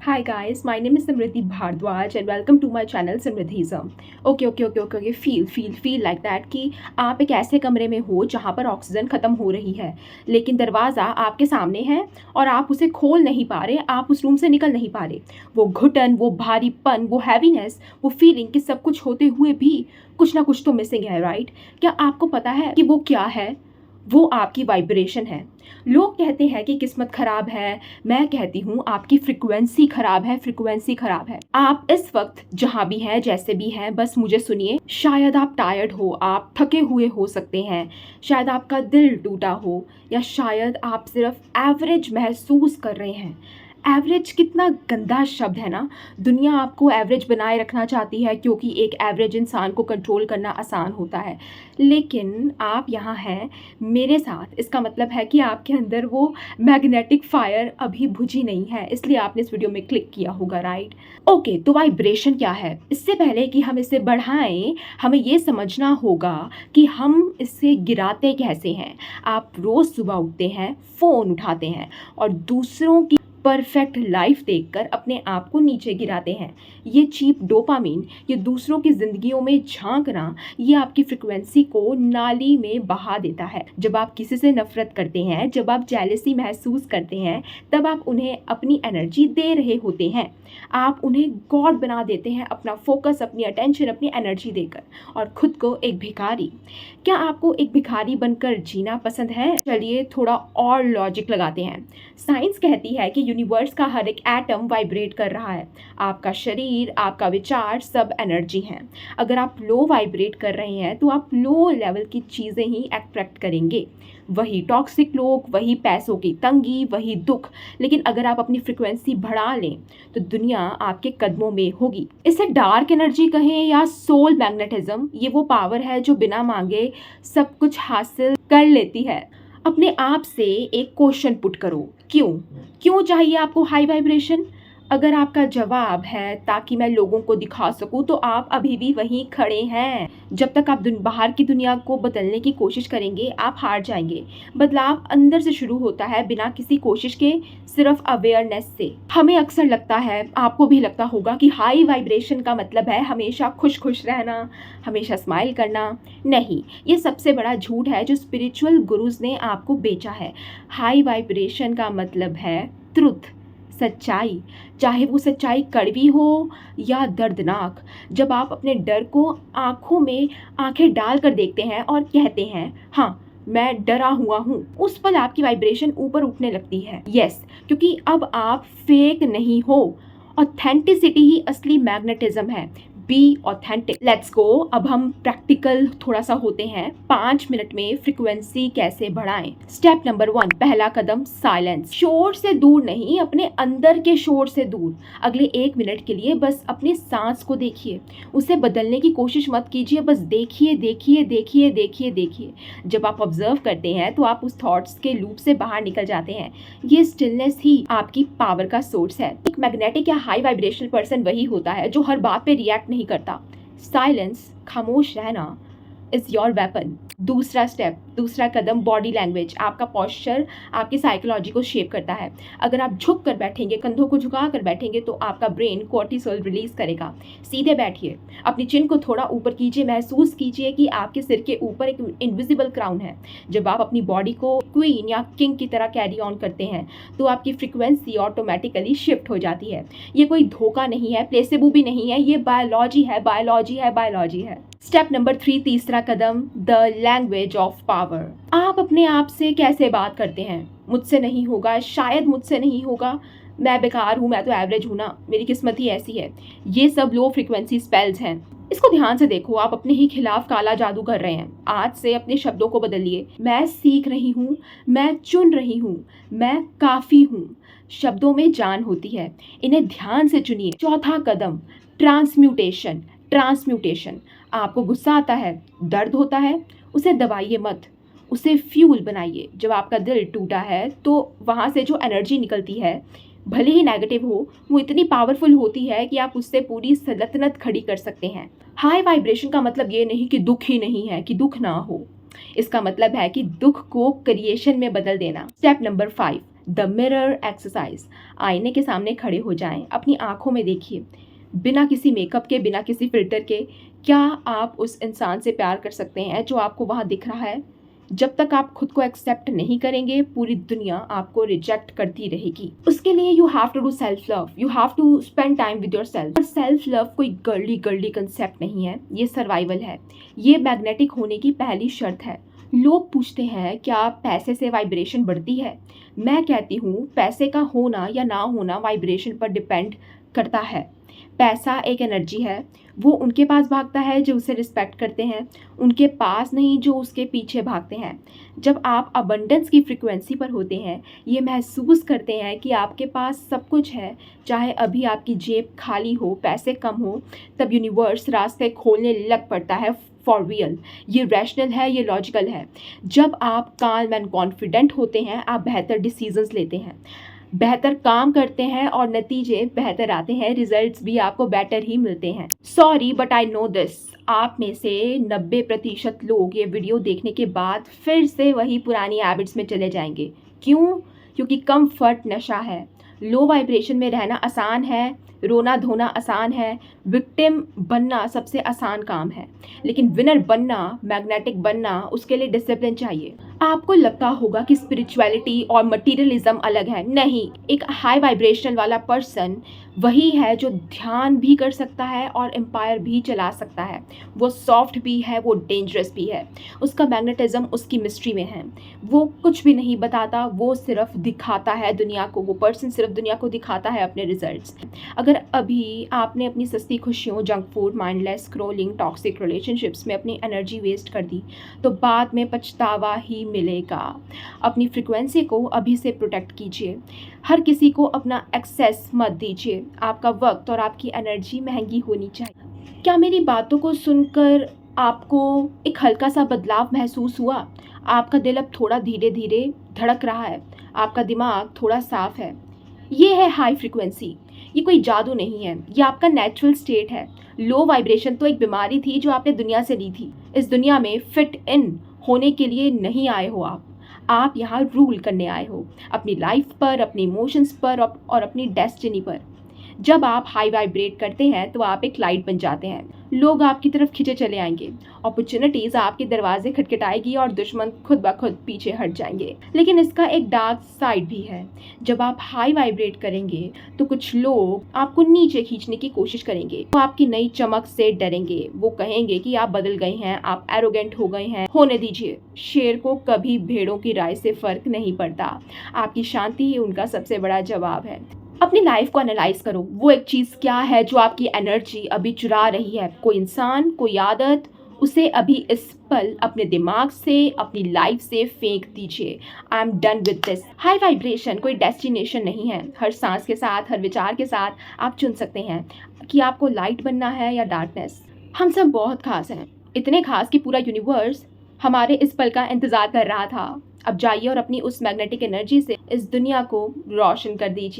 Hi guys, my name is Samriddhi Bhardwaj and welcome to my channel Samriddhism. Okay. Feel like that कि आप एक ऐसे कमरे में हो जहाँ पर ऑक्सीजन ख़त्म हो रही है, लेकिन दरवाज़ा आपके सामने है और आप उसे खोल नहीं पा रहे, आप उस रूम से निकल नहीं पा रहे। वो घुटन, वो भारीपन, वो हैवीनेस, वो फीलिंग कि सब कुछ होते हुए भी कुछ ना कुछ तो मिसिंग है, राइट? क्या आपको पता है कि वो क्या है? वो आपकी वाइब्रेशन है। लोग कहते हैं कि किस्मत खराब है, मैं कहती हूँ आपकी फ्रिक्वेंसी खराब है, फ्रिक्वेंसी खराब है। आप इस वक्त जहाँ भी हैं, जैसे भी हैं, बस मुझे सुनिए। शायद आप टायर्ड हो, आप थके हुए हो सकते हैं, शायद आपका दिल टूटा हो, या शायद आप सिर्फ एवरेज महसूस कर रहे हैं। एवरेज कितना गंदा शब्द है ना। दुनिया आपको एवरेज बनाए रखना चाहती है क्योंकि एक एवरेज इंसान को कंट्रोल करना आसान होता है, लेकिन आप यहाँ हैं मेरे साथ, इसका मतलब है कि आपके अंदर वो मैग्नेटिक फायर अभी बुझी नहीं है, इसलिए आपने इस वीडियो में क्लिक किया होगा, राइट? ओके, तो वाइब्रेशन क्या है? इससे पहले कि हम इसे बढ़ाएं, हमें ये समझना होगा कि हम इसे गिराते कैसे हैं। आप रोज़ सुबह उठते हैं, फ़ोन उठाते हैं और दूसरों की परफेक्ट लाइफ देखकर अपने आप को नीचे गिराते हैं। ये चीप डोपामिन, ये दूसरों की ज़िंदगियों में झांकना, ये आपकी फ्रिक्वेंसी को नाली में बहा देता है। जब आप किसी से नफरत करते हैं, जब आप जेलसी महसूस करते हैं, तब आप उन्हें अपनी एनर्जी दे रहे होते हैं। आप उन्हें गॉड बना देते हैं, अपना फोकस, अपनी अटेंशन, अपनी एनर्जी देकर, और खुद को एक भिखारी। क्या आपको एक भिखारी बनकर जीना पसंद है? चलिए थोड़ा और लॉजिक लगाते हैं। साइंस कहती है कि यूनिवर्स का हर एक एटम वाइब्रेट कर रहा है। आपका शरीर, आपका विचार, सब एनर्जी हैं। अगर आप लो वाइब्रेट कर रहे हैं तो आप लो लेवल की चीज़ें ही अट्रैक्ट करेंगे। वही टॉक्सिक लोग, वही पैसों की तंगी, वही दुख। लेकिन अगर आप अपनी फ्रिक्वेंसी बढ़ा लें तो दुनिया आपके कदमों में होगी। इसे डार्क एनर्जी कहें या सोल मैग्नेटिज्म, ये वो पावर है जो बिना मांगे सब कुछ हासिल कर लेती है। अपने आप से एक क्वेश्चन पुट करो, क्यों चाहिए आपको हाई वाइब्रेशन? अगर आपका जवाब है ताकि मैं लोगों को दिखा सकूं, तो आप अभी भी वहीं खड़े हैं। जब तक आप बाहर की दुनिया को बदलने की कोशिश करेंगे, आप हार जाएंगे। बदलाव अंदर से शुरू होता है, बिना किसी कोशिश के, सिर्फ अवेयरनेस से। हमें अक्सर लगता है, आपको भी लगता होगा, कि हाई वाइब्रेशन का मतलब है हमेशा खुश रहना, हमेशा स्माइल करना। नहीं, ये सबसे बड़ा झूठ है जो स्पिरिचुअल गुरुज ने आपको बेचा है। हाई वाइब्रेशन का मतलब है ट्रुथ, सच्चाई, चाहे वो सच्चाई कड़वी हो या दर्दनाक। जब आप अपने डर को आंखों में आंखें डालकर देखते हैं और कहते हैं, हाँ मैं डरा हुआ हूँ, उस पल आपकी वाइब्रेशन ऊपर उठने लगती है। यस, क्योंकि अब आप फेक नहीं हो। ऑथेंटिसिटी ही असली मैग्नेटिज्म है। Be authentic. Let's go. अब हम प्रैक्टिकल थोड़ा सा होते हैं। 5 मिनट में फ्रिक्वेंसी कैसे बढ़ाएं? स्टेप नंबर 1, पहला कदम, साइलेंस। शोर से दूर नहीं, अपने अंदर के शोर से दूर। अगले 1 मिनट के लिए बस अपनी सांस को देखिए, उसे बदलने की कोशिश मत कीजिए, बस देखिए। जब आप ऑब्जर्व करते हैं तो आप उस थॉट्स के लूप से बाहर निकल जाते हैं। ये स्टिलनेस ही आपकी पावर का सोर्स है। एक मैग्नेटिक या हाई वाइब्रेशनल पर्सन वही होता है जो हर बात पे रिएक्ट नहीं करता। साइलेंस, खामोश रहना, इज योर वेपन। दूसरा कदम, बॉडी लैंग्वेज। आपका पोस्चर आपकी साइकोलॉजी को शेप करता है। अगर आप झुक कर बैठेंगे, कंधों को झुका कर बैठेंगे, तो आपका ब्रेन कोर्टिसोल रिलीज करेगा। सीधे बैठिए, अपनी चिन को थोड़ा ऊपर कीजिए, महसूस कीजिए कि आपके सिर के ऊपर एक इनविजिबल क्राउन है। जब आप अपनी बॉडी को क्वीन या किंग की तरह कैरी ऑन करते हैं तो आपकी फ्रिक्वेंसी ऑटोमेटिकली शिफ्ट हो जाती है। ये कोई धोखा नहीं है, प्लेसेबो भी नहीं है, ये बायोलॉजी है। स्टेप नंबर 3, तीसरा कदम, द लैंग्वेज ऑफ पावर। आप अपने आप से कैसे बात करते हैं? मुझसे नहीं होगा, शायद मुझसे नहीं होगा, मैं बेकार हूँ, मैं तो एवरेज हूँ ना, मेरी किस्मत ही ऐसी है। ये सब लो फ्रिक्वेंसी स्पेल्स हैं। इसको ध्यान से देखो, आप अपने ही खिलाफ काला जादू कर रहे हैं। आज से अपने शब्दों को बदलिए। मैं सीख रही हूँ, मैं चुन रही हूँ, मैं काफ़ी हूँ। शब्दों में जान होती है, इन्हें ध्यान से चुनिए। चौथा कदम, ट्रांसम्यूटेशन। आपको गुस्सा आता है, दर्द होता है, उसे दबाइए मत, उसे फ्यूल बनाइए। जब आपका दिल टूटा है तो वहाँ से जो एनर्जी निकलती है, भले ही नेगेटिव हो, वो इतनी पावरफुल होती है कि आप उससे पूरी सल्तनत खड़ी कर सकते हैं। हाई वाइब्रेशन का मतलब ये नहीं कि दुख ही नहीं है, कि दुख ना हो। इसका मतलब है कि दुख को क्रिएशन में बदल देना। Step number 5, the mirror exercise. आईने के सामने खड़े हो जाएं, अपनी आंखों में देखिए, बिना किसी मेकअप के, बिना किसी फिल्टर के, क्या आप उस इंसान से प्यार कर सकते हैं जो आपको वहाँ दिख रहा है? जब तक आप खुद को एक्सेप्ट नहीं करेंगे, पूरी दुनिया आपको रिजेक्ट करती रहेगी। उसके लिए you have to do self love, you have to spend time with yourself. और सेल्फ लव कोई गर्ली गर्ली कंसेप्ट नहीं है, ये सर्वाइवल है। ये मैग्नेटिक होने की पहली शर्त है। लोग पूछते हैं क्या पैसे से वाइब्रेशन बढ़ती है? मैं कहती हूँ पैसे का होना या ना होना वाइब्रेशन पर डिपेंड करता है। पैसा एक एनर्जी है, वो उनके पास भागता है जो उसे रिस्पेक्ट करते हैं, उनके पास नहीं जो उसके पीछे भागते हैं। जब आप अबंडेंस की फ्रिक्वेंसी पर होते हैं, ये महसूस करते हैं कि आपके पास सब कुछ है, चाहे अभी आपकी जेब खाली हो, पैसे कम हो, तब यूनिवर्स रास्ते खोलने लग पड़ता है फॉर रियल। ये रैशनल है, ये लॉजिकल है। जब आप काम एंड कॉन्फिडेंट होते हैं, आप बेहतर डिसीजंस लेते हैं, बेहतर काम करते हैं और नतीजे बेहतर आते हैं, रिजल्ट्स भी आपको बेटर ही मिलते हैं। Sorry but I know this, आप में से 90% लोग ये वीडियो देखने के बाद फिर से वही पुरानी हैबिट्स में चले जाएंगे। क्यों? क्योंकि कंफर्ट नशा है। लो वाइब्रेशन में रहना आसान है, रोना धोना आसान है, विक्टिम बनना सबसे आसान काम है, लेकिन विनर बनना, मैग्नेटिक बनना, उसके लिए डिसिप्लिन चाहिए। आपको लगता होगा कि स्पिरिचुअलिटी और मटीरियलिज्म अलग है। नहीं, एक हाई वाइब्रेशनल वाला पर्सन वही है जो ध्यान भी कर सकता है और एम्पायर भी चला सकता है। वो सॉफ्ट भी है, वो डेंजरस भी है। उसका मैग्नेटिज्म उसकी मिस्ट्री में है। वो कुछ भी नहीं बताता, वो सिर्फ दिखाता है दुनिया को। वो पर्सन सिर्फ दुनिया को दिखाता है अपने रिजल्ट्स। अगर अभी आपने अपनी सस्ती खुशियों, junk food, mindless scrolling, toxic relationships में अपनी एनर्जी वेस्ट कर दी, तो बाद में पछतावा ही मिलेगा। अपनी फ्रिक्वेंसी को अभी से प्रोटेक्ट कीजिए। हर किसी को अपना एक्सेस मत दीजिए। आपका वक्त और आपकी एनर्जी महंगी होनी चाहिए। क्या मेरी बातों को सुनकर आपको एक हल्का सा बदलाव महसूस हुआ? आपका दिल अब थोड़ा धीरे धीरे धड़क रहा है, आपका दिमाग थोड़ा साफ है। ये है हाई फ्रिक्वेंसी। ये कोई जादू नहीं है, ये आपका नेचुरल स्टेट है। लो वाइब्रेशन तो एक बीमारी थी जो आपने दुनिया से ली थी। इस दुनिया में फिट इन होने के लिए नहीं आए हो आप यहाँ रूल करने आए हो, अपनी लाइफ पर, अपने इमोशंस पर और अपनी डेस्टिनी पर। जब आप हाई वाइब्रेट करते हैं तो आप एक लाइट बन जाते हैं। लोग आपकी तरफ खींचे चले आएंगे, अपॉर्चुनिटीज आपके दरवाजे खटखटाएगी और दुश्मन खुद ब खुद पीछे हट जाएंगे। लेकिन इसका एक डार्क साइड भी है। जब आप हाई वाइब्रेट करेंगे तो कुछ लोग आपको नीचे खींचने की कोशिश करेंगे। वो आपकी नई चमक से डरेंगे। वो कहेंगे कि आप बदल गए हैं, आप एरोगेंट हो गए हैं। होने दीजिए। शेर को कभी भेड़ों की राय से फर्क नहीं पड़ता। आपकी शांति ही उनका सबसे बड़ा जवाब है। अपनी लाइफ को एनालाइज करो। वो एक चीज़ क्या है जो आपकी एनर्जी अभी चुरा रही है? कोई इंसान, कोई आदत, उसे अभी इस पल अपने दिमाग से, अपनी लाइफ से फेंक दीजिए। I am done with this. High vibration कोई डेस्टिनेशन नहीं है। हर सांस के साथ, हर विचार के साथ आप चुन सकते हैं कि आपको लाइट बनना है या डार्कनेस। हम सब बहुत खास हैं, इतने खास कि पूरा यूनिवर्स हमारे इस पल का इंतजार कर रहा था। अब जाइए और अपनी उस मैग्नेटिक एनर्जी से इस दुनिया को रोशन कर दीजिए।